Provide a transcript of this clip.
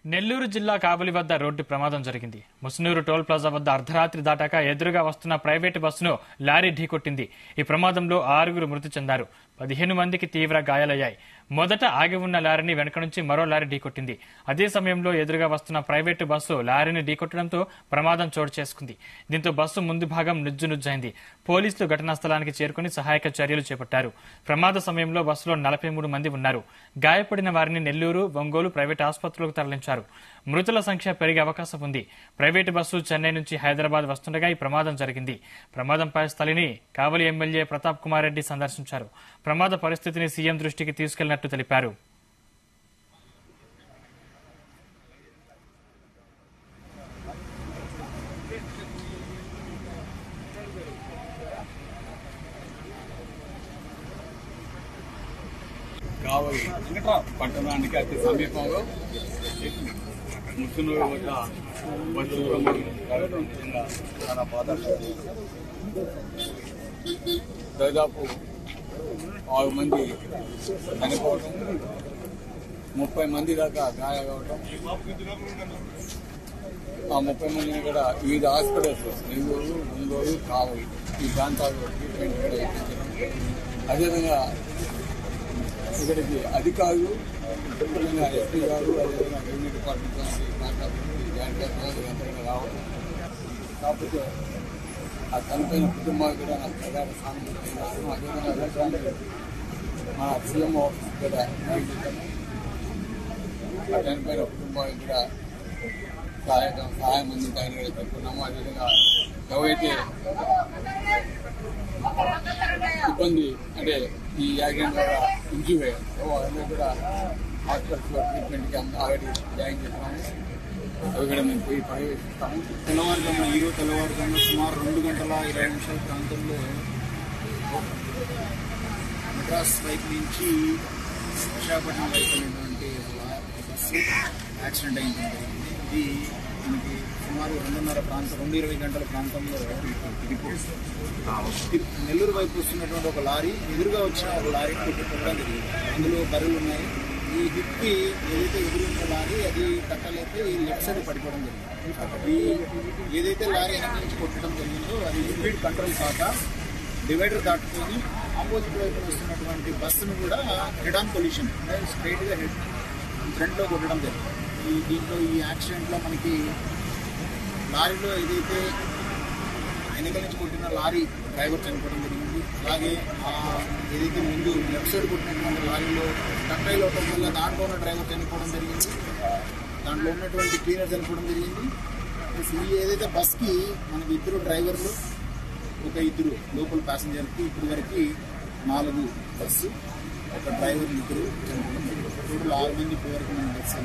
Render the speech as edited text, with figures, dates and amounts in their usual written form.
నెల్లూరు జిల్లా కాబలి వద్ద రోడ్డు ప్రమాదం జరిగింది. ముస్నూరు టోల్ ప్లాజా వద్ద అర్ధరాత్రి దాటాక ఎదురుగా వస్తున్న ప్రైవేటు బస్సును లారీ ఢీకొట్టింది. ఈ ప్రమాదంలో 6 మృతి చెందారు. 15 మందికి తీవ్ర గాయాలయ్యాయి. మొదట ఆగి ఉన్న లారీని వెనక నుంచి మరో లారీ ఢీకొట్టింది. అదే సమయంలో ఎదురుగా వస్తున్న ప్రైవేటు బస్సు లారీని ఢీకొట్టడంతో ప్రమాదం చోటు చేసుకుంది. దీంతో బస్సు ముందు భాగం నుజ్జునుజ్జైంది. పోలీసులు ఘటనా స్థలానికి చేరుకుని సహాయక చర్యలు చేపట్టారు. ప్రమాద సమయంలో బస్సులో 43 మంది ఉన్నారు. గాయపడిన వారిని నెల్లూరు, ఒంగోలు ప్రైవేటు ఆసుపత్రులకు తరలించారు. మృతుల సంఖ్య పెరిగే అవకాశం ఉంది. ప్రైవేటు బస్సు చెన్నై నుంచి హైదరాబాద్ వస్తుండగా ఈ ప్రమాదం జరిగింది. ప్రమాదంపై స్థలిని కావలి ఎమ్మెల్యే ప్రతాప్ కుమార్ రెడ్డి సందర్శించారు. ప్రమాద పరిస్థితిని సీఎం దృష్టికి తీసుకెళ్లినట్టు తెలిపారు. కావలి పట్టణానికి అతి సమీపంలో ముస్నూరు వద్ద బస్సు ప్రమాదం చాలా బాధాకరం. దాదాపు 6 మంది చనిపోవడం, 30 మంది దాకా గాయాలవడం. ఆ 30 మందిని కూడా వివిధ హాస్పిటల్స్ నెల్లూరు, ఒంగోలు, కావలి ఈ ప్రాంతాల్లో ట్రీట్మెంట్ కూడా ఇప్పించడం. అదేవిధంగా ఇక్కడికి అధికారులు, ముఖ్యంగా ఎస్పీ గారు, అదేవిధంగా రెవెన్యూ డిపార్ట్మెంట్ జాయింట్ రావడం. కాకపోతే ఆ చనిపోయిన కుటుంబాలు కూడా నాకు ప్రధాన సానుభూతి. అదేవిధంగా మా సీఎం ఆఫీస్ కూడా ఆ చనిపోయిన కుటుంబాలకు కూడా సహాయం అందించాలని చెప్పుకున్నాము. అదేవిధంగా ఎవరైతే ఇబ్బంది అంటే ఈ యాక్సిడెంట్ ద్వారా ఇంజూర్ అయ్యారు వాళ్ళందరూ కూడా హాస్పిటల్స్లో ట్రీట్మెంట్కి ఆల్రెడీ జాయిన్ చేస్తున్నాము. అవి కూడా మేము పోయి పర్యవేక్షిస్తాము. తెల్లవారుజామున సుమారు 2 గంటల 20 నిమిషాల ప్రాంతంలో మద్రాస్ వైపు నుంచి విశాఖపట్నం వైపు ఉన్నటువంటి బస్సు యాక్సిడెంట్ అయింది. ఇది మనకి సుమారు 2:20 గంటల ప్రాంతంలో నెల్లూరు వైపు వస్తున్నటువంటి ఒక లారీ ఎదురుగా వచ్చిన ఒక లారీ కొట్టడం జరిగింది. అందులో బర్రెలు ఉన్నాయి. ఈ హిప్కి ఏదైతే ఎదురున్న లారీ అది కట్టలేక ఈ లెఫ్ట్ సైడ్ పడిపోవడం జరిగింది. ఈ ఏదైతే లారీ వెనక నుంచి కొట్టడం జరిగిందో అది స్పీడ్ కంట్రోల్ కాక డివైడర్ దాటుకొని ఆపోజిట్ వైపు వస్తున్నటువంటి బస్సును కూడా హెడ్ ఆన్ పొల్యూషన్ స్ట్రైట్గా హెడ్ ఫ్రంట్లో కొట్టడం జరిగింది. దీంట్లో ఈ యాక్సిడెంట్లో మనకి లారీలో ఏదైతే వెనక నుంచి కొట్టిన లారీ డ్రైవర్ చనిపోవడం జరిగింది. అలాగే ఏదైతే ముందు లెఫ్ట్ సైడ్ కొట్టినటువంటి లారీలో టక్రైల్ అవడం వల్ల దాంట్లో ఉన్న డ్రైవర్ చనిపోవడం జరిగింది. దాంట్లో ఉన్నటువంటి క్లీనర్ చనిపోవడం జరిగింది. ఈ ఏదైతే బస్కి మనకి 2 డ్రైవర్లు, ఒక 2 లోకల్ ప్యాసింజర్కి ఇప్పటి వరకు 4 బస్సు, ఒక డ్రైవర్ 2 చనిపోవడం జరిగింది. టోటల్ 6 మంది ఇప్పటి వరకు మనం బస్సు